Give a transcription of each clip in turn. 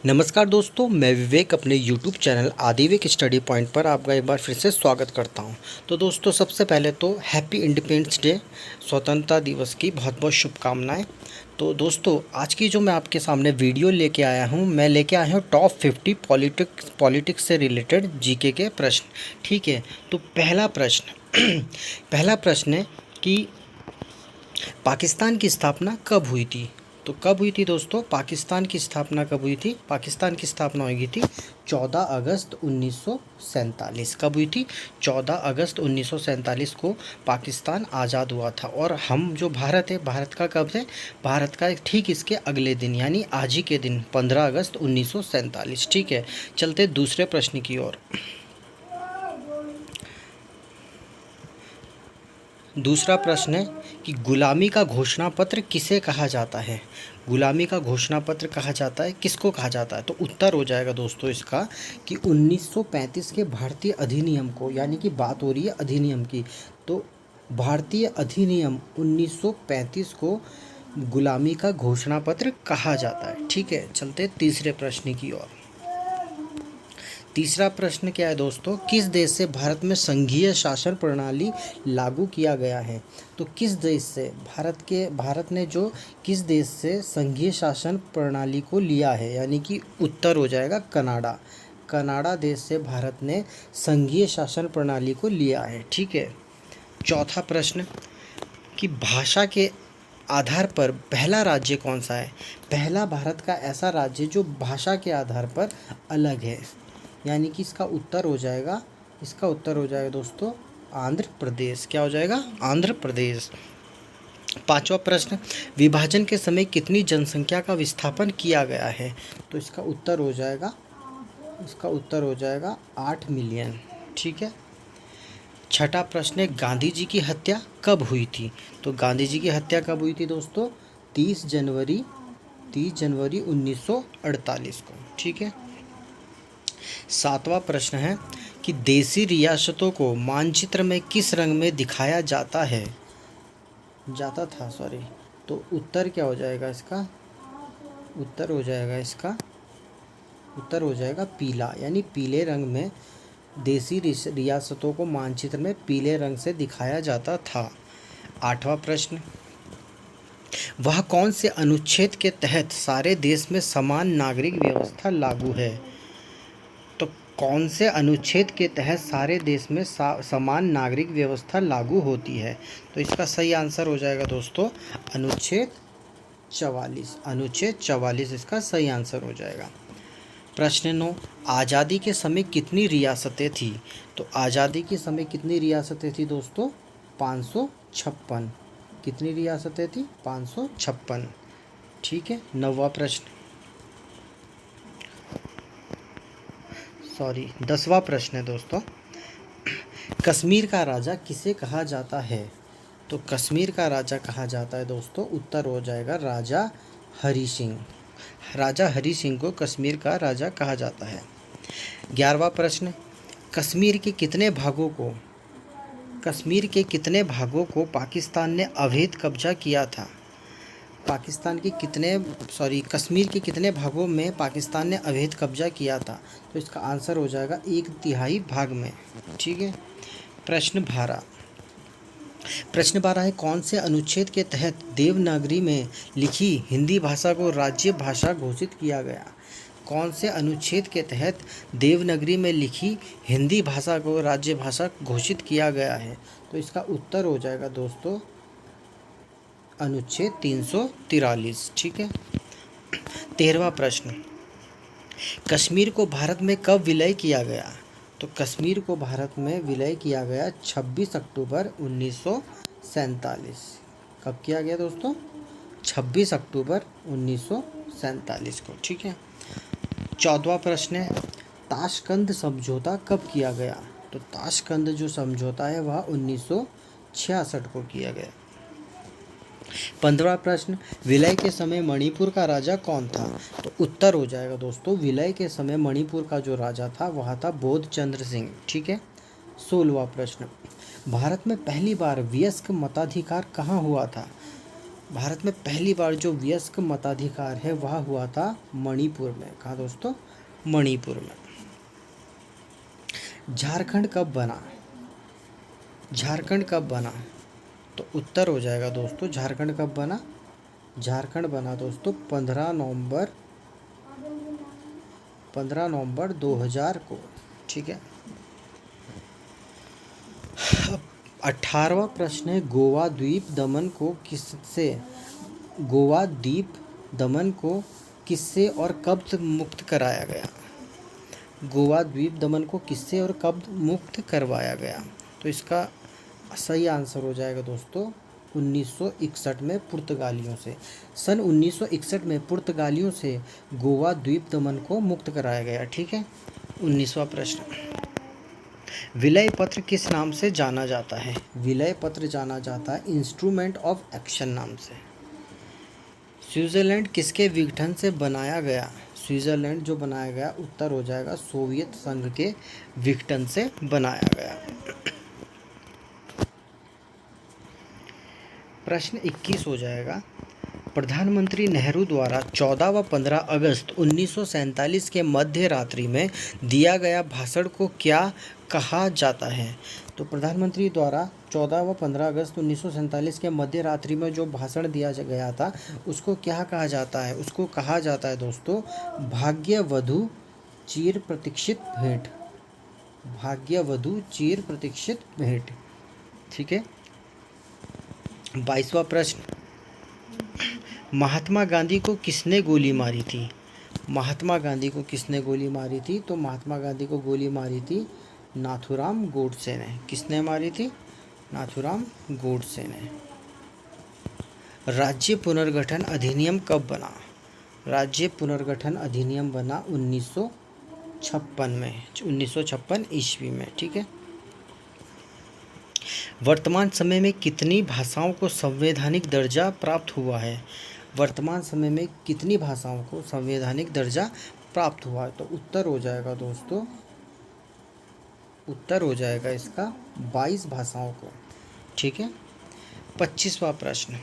नमस्कार दोस्तों, मैं विवेक अपने YouTube चैनल आदिविक स्टडी पॉइंट पर आपका एक बार फिर से स्वागत करता हूं। तो दोस्तों, सबसे पहले तो हैप्पी इंडिपेंडेंस डे, स्वतंत्रता दिवस की बहुत बहुत शुभकामनाएं। तो दोस्तों, आज की जो मैं आपके सामने वीडियो लेके आया हूं, मैं लेके आया हूं टॉप 50 पॉलिटिक्स से रिलेटेड जीके के प्रश्न। ठीक है, तो पहला प्रश्न पहला प्रश्न है कि पाकिस्तान की स्थापना कब हुई थी। तो कब हुई थी दोस्तों, पाकिस्तान की स्थापना कब हुई थी? पाकिस्तान की स्थापना हुई थी 14 अगस्त 1947। कब हुई थी? 14 अगस्त 1947 को पाकिस्तान आज़ाद हुआ था। और हम जो भारत है, भारत का कब है? भारत का ठीक इसके अगले दिन यानी आज ही के दिन 15 अगस्त 1947। ठीक है, चलते दूसरे प्रश्न की ओर। दूसरा प्रश्न है कि गुलामी का घोषणा पत्र किसे कहा जाता है? गुलामी का घोषणा पत्र कहा जाता है, किसको कहा जाता है? तो उत्तर हो जाएगा दोस्तों इसका कि 1935 के भारतीय अधिनियम को, यानी कि बात हो रही है अधिनियम की, तो भारतीय अधिनियम 1935 को गुलामी का घोषणा पत्र कहा जाता है। ठीक है, चलते तीसरे प्रश्न की ओर। तीसरा प्रश्न क्या है दोस्तों, किस देश से भारत में संघीय शासन प्रणाली लागू किया गया है? तो किस देश से भारत ने जो किस देश से संघीय शासन प्रणाली को लिया है, यानी कि उत्तर हो जाएगा कनाडा। कनाडा देश से भारत ने संघीय शासन प्रणाली को लिया है। ठीक है, चौथा प्रश्न कि भाषा के आधार पर पहला राज्य कौन सा है? पहला भारत का ऐसा राज्य जो भाषा के आधार पर अलग है, यानी कि इसका उत्तर हो जाएगा दोस्तों आंध्र प्रदेश। क्या हो जाएगा? आंध्र प्रदेश। पांचवा प्रश्न, विभाजन के समय कितनी जनसंख्या का विस्थापन किया गया है? तो इसका उत्तर हो जाएगा 8 मिलियन। ठीक है। छठा प्रश्न है, गांधी जी की हत्या कब हुई थी? तो गांधी जी की हत्या कब हुई थी दोस्तों? 30 जनवरी 1948 को। ठीक है। सातवां प्रश्न है कि देशी रियासतों को मानचित्र में किस रंग में दिखाया जाता था। तो उत्तर क्या हो जाएगा इसका? उत्तर हो जाएगा पीला, यानी पीले रंग में देशी रियासतों को मानचित्र में पीले रंग से दिखाया जाता था। आठवां प्रश्न, वह कौन से अनुच्छेद के तहत सारे देश में समान नागरिक व्यवस्था लागू है? तो कौन से अनुच्छेद के तहत सारे देश में समान नागरिक व्यवस्था लागू होती है? तो इसका सही आंसर हो जाएगा दोस्तों अनुच्छेद 44 इसका सही आंसर हो जाएगा। प्रश्न 9, आज़ादी के समय कितनी रियासतें थी? तो आज़ादी के समय कितनी रियासतें थी दोस्तों? 556। कितनी रियासतें थी? 556। ठीक है। 10वां प्रश्न है दोस्तों, कश्मीर का राजा किसे कहा जाता है? तो कश्मीर का राजा कहा जाता है दोस्तों, उत्तर हो जाएगा राजा हरि सिंह। राजा हरि सिंह को कश्मीर का राजा कहा जाता है। 11वां प्रश्न, कश्मीर के कितने भागों को पाकिस्तान ने अवैध कब्जा किया था? कश्मीर के कितने भागों में पाकिस्तान ने अवैध कब्जा किया था? तो इसका आंसर हो जाएगा 1/3 भाग में। ठीक है। प्रश्न 12 है, कौन से अनुच्छेद के तहत देवनागरी में लिखी हिंदी भाषा को राज्य भाषा घोषित किया गया? कौन से अनुच्छेद के तहत देवनागरी में लिखी हिंदी भाषा को राज्य भाषा घोषित किया गया है? तो इसका उत्तर हो जाएगा दोस्तों अनुच्छेद 343। ठीक है। 13वां प्रश्न, कश्मीर को भारत में कब विलय किया गया? तो कश्मीर को भारत में विलय किया गया 26 अक्टूबर 1947। कब किया गया दोस्तों? 26 अक्टूबर 1947 को। ठीक है। 14वां प्रश्न है, ताशकंद समझौता कब किया गया? तो ताशकंद जो समझौता है वह 1966 को किया गया। 15वां प्रश्न, विलय के समय मणिपुर का राजा कौन था? तो उत्तर हो जाएगा दोस्तों विलय के समय मणिपुर का जो राजा था वह था बोधचंद्र सिंह। ठीक है। 16वां प्रश्न, भारत में पहली बार वयस्क मताधिकार कहाँ हुआ था? भारत में पहली बार जो वयस्क मताधिकार है वह हुआ था मणिपुर में। कहाँ दोस्तों? मणिपुर में। झारखंड कब बना? झारखंड कब बना? तो उत्तर हो जाएगा दोस्तों, झारखंड कब बना? झारखंड बना दोस्तों 15 नवंबर 2000 को। ठीक है। 18वां प्रश्न है, गोवा द्वीप दमन को किससे और कब मुक्त कराया गया? गोवा द्वीप दमन को किससे और कब मुक्त करवाया गया? तो इसका सही आंसर हो जाएगा दोस्तों 1961 में पुर्तगालियों से। सन 1961 में पुर्तगालियों से गोवा द्वीप दमन को मुक्त कराया गया। ठीक है। 19वां प्रश्न, विलय पत्र किस नाम से जाना जाता है? विलय पत्र जाना जाता है इंस्ट्रूमेंट ऑफ एक्शन नाम से। स्विट्जरलैंड किसके विघटन से बनाया गया? स्विट्जरलैंड जो बनाया गया, उत्तर हो जाएगा सोवियत संघ के विघटन से बनाया गया। प्रश्न 21 हो जाएगा, प्रधानमंत्री नेहरू द्वारा 14 व 15 अगस्त 1947 के मध्य रात्रि में दिया गया भाषण को क्या कहा जाता है? तो प्रधानमंत्री द्वारा 14 व 15 अगस्त 1947 के मध्य रात्रि में जो भाषण दिया गया था उसको क्या कहा जाता है? उसको कहा जाता है दोस्तों भाग्यवधु चिर प्रतीक्षित भेंट। भाग्यवधु चिर प्रतीक्षित भेंट। ठीक है। 22वां प्रश्न, महात्मा गांधी को किसने गोली मारी थी? महात्मा गांधी को किसने गोली मारी थी? तो महात्मा गांधी को गोली मारी थी नाथूराम गोडसे ने। किसने मारी थी? नाथूराम गोडसे ने। राज्य पुनर्गठन अधिनियम कब बना? राज्य पुनर्गठन अधिनियम बना 1956 में, 1956 ईस्वी में। ठीक है। वर्तमान समय में कितनी भाषाओं को संवैधानिक दर्जा प्राप्त हुआ है? वर्तमान समय में कितनी भाषाओं को संवैधानिक दर्जा प्राप्त हुआ है? तो उत्तर हो जाएगा दोस्तों, उत्तर हो जाएगा इसका 22 भाषाओं को। ठीक है। 25वां प्रश्न,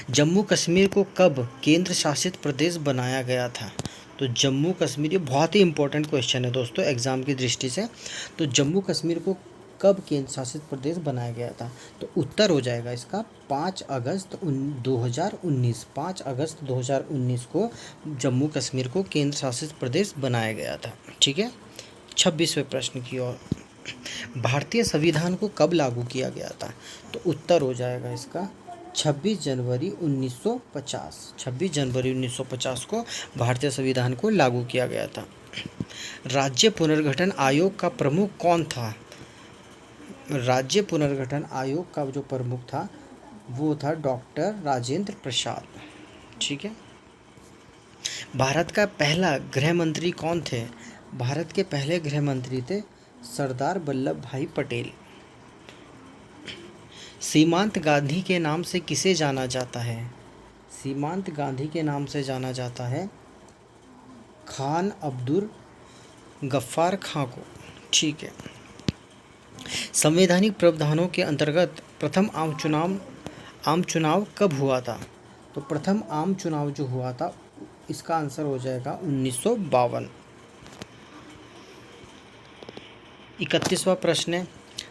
जम्मू कश्मीर को कब केंद्र शासित प्रदेश बनाया गया था? तो जम्मू कश्मीर, ये बहुत ही इंपॉर्टेंट क्वेश्चन है दोस्तों एग्जाम की दृष्टि से। तो जम्मू कश्मीर को कब केंद्र शासित प्रदेश बनाया गया था? तो उत्तर हो जाएगा इसका 5 अगस्त 2019। 5 अगस्त 2019 को जम्मू कश्मीर को केंद्र शासित प्रदेश बनाया गया था। ठीक है। 26वें प्रश्न की ओर, भारतीय संविधान को कब लागू किया गया था? तो उत्तर हो जाएगा इसका 26 जनवरी 1950। 26 जनवरी 1950 को भारतीय संविधान को लागू किया गया था। राज्य पुनर्गठन आयोग का प्रमुख कौन था? राज्य पुनर्गठन आयोग का जो प्रमुख था वो था डॉक्टर राजेंद्र प्रसाद। ठीक है। भारत का पहला गृह मंत्री कौन थे? भारत के पहले गृह मंत्री थे सरदार वल्लभ भाई पटेल। सीमांत गांधी के नाम से किसे जाना जाता है? सीमांत गांधी के नाम से जाना जाता है खान अब्दुल गफ्फार खां को। ठीक है। संवैधानिक प्रावधानों के अंतर्गत प्रथम आम चुनाव कब हुआ था? तो प्रथम आम चुनाव जो हुआ था इसका आंसर हो जाएगा 1952। 31वां प्रश्न है,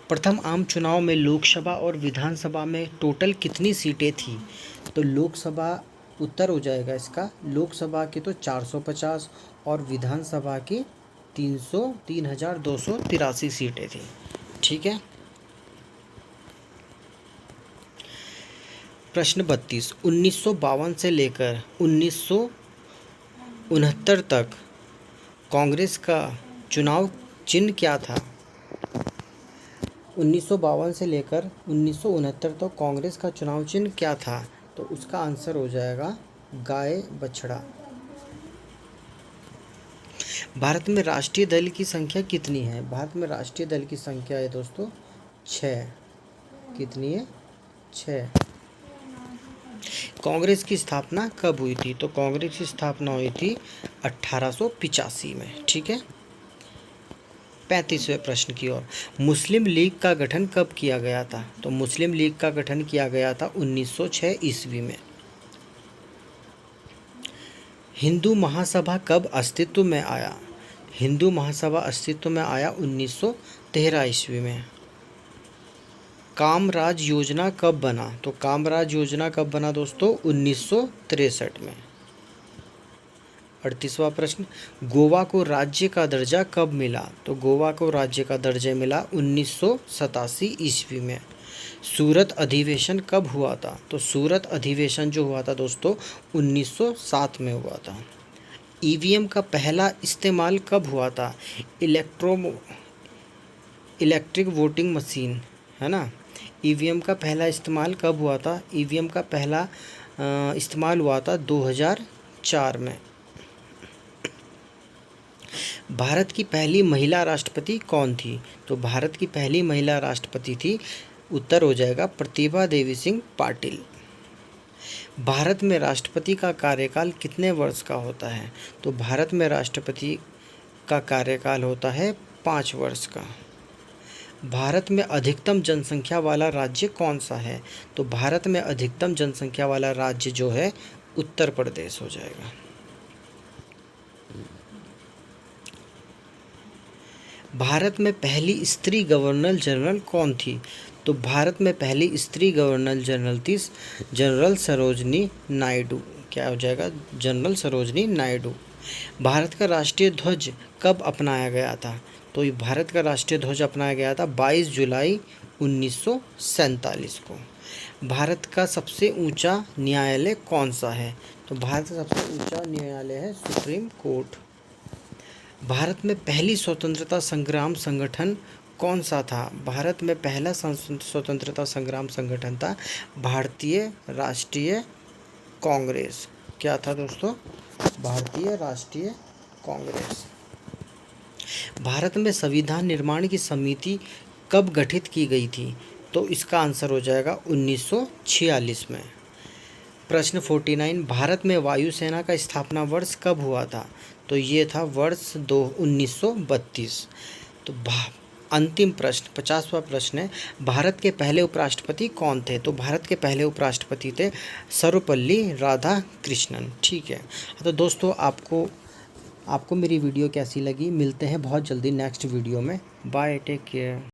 प्रथम आम चुनाव में लोकसभा और विधानसभा में टोटल कितनी सीटें थी? तो लोकसभा, उत्तर हो जाएगा इसका लोकसभा की तो 450 और विधानसभा की 3283 सीटें थी। ठीक है। प्रश्न 32, 1952 से लेकर 1969 तक कांग्रेस का चुनाव चिन्ह क्या था? 1952 से लेकर 1969 तक कांग्रेस का चुनाव चिन्ह क्या था? तो उसका आंसर हो जाएगा गाय बछड़ा। भारत में राष्ट्रीय दल की संख्या कितनी है? भारत में राष्ट्रीय दल की संख्या है दोस्तों 6। कितनी है? 6। कांग्रेस की स्थापना कब हुई थी? तो कांग्रेस की स्थापना हुई थी 1885 में। ठीक है। 35वें प्रश्न की ओर। मुस्लिम लीग का गठन कब किया गया था? तो मुस्लिम लीग का गठन किया गया था 1906 ईस्वी में। हिंदू महासभा कब अस्तित्व में आया? हिंदू महासभा अस्तित्व में आया 1913 ईस्वी में। कामराज योजना कब बना? तो कामराज योजना कब बना दोस्तों? 1963 में। 38वां प्रश्न, गोवा को राज्य का दर्जा कब मिला? तो गोवा को राज्य का दर्जा मिला 1987 ईस्वी में। सूरत अधिवेशन कब हुआ था? तो सूरत अधिवेशन जो हुआ था दोस्तों 1907 में हुआ था। ईवीएम का पहला इस्तेमाल कब हुआ था? इलेक्ट्रिक वोटिंग मशीन, है ना। ईवीएम का पहला इस्तेमाल कब हुआ था? ईवीएम का पहला इस्तेमाल हुआ था 2004 में। भारत की पहली महिला राष्ट्रपति कौन थी? तो भारत की पहली महिला राष्ट्रपति थी, उत्तर हो जाएगा प्रतिभा देवी सिंह पाटिल। भारत में राष्ट्रपति का कार्यकाल कितने वर्ष का होता है? तो भारत में राष्ट्रपति का कार्यकाल होता है 5 वर्ष का। भारत में अधिकतम जनसंख्या वाला राज्य कौन सा है? तो भारत में अधिकतम जनसंख्या वाला राज्य जो है उत्तर प्रदेश हो जाएगा। भारत में पहली स्त्री गवर्नर जनरल कौन थी? तो भारत में पहली स्त्री गवर्नर जनरल थी जनरल सरोजनी नायडू। क्या हो जाएगा? जनरल सरोजनी नायडू। भारत का राष्ट्रीय ध्वज कब अपनाया गया था? तो ये भारत का राष्ट्रीय ध्वज अपनाया गया था 22 जुलाई 1947 को। भारत का सबसे ऊंचा न्यायालय कौन सा है? तो भारत का सबसे ऊंचा न्यायालय है सुप्रीम कोर्ट। भारत में पहली स्वतंत्रता संग्राम संगठन कौन सा था? भारत में पहला स्वतंत्रता संग्राम संगठन था भारतीय राष्ट्रीय कांग्रेस। क्या था दोस्तों? भारतीय राष्ट्रीय कांग्रेस। भारत में संविधान निर्माण की समिति कब गठित की गई थी? तो इसका आंसर हो जाएगा 1946 में। प्रश्न 49, भारत में वायुसेना का स्थापना वर्ष कब हुआ था? तो ये था वर्ष 1932। तो अंतिम प्रश्न 50वां प्रश्न है, भारत के पहले उपराष्ट्रपति कौन थे? तो भारत के पहले उपराष्ट्रपति थे सर्वपल्ली राधाकृष्णन। ठीक है, तो दोस्तों आपको मेरी वीडियो कैसी लगी? मिलते हैं बहुत जल्दी नेक्स्ट वीडियो में। Bye, take care.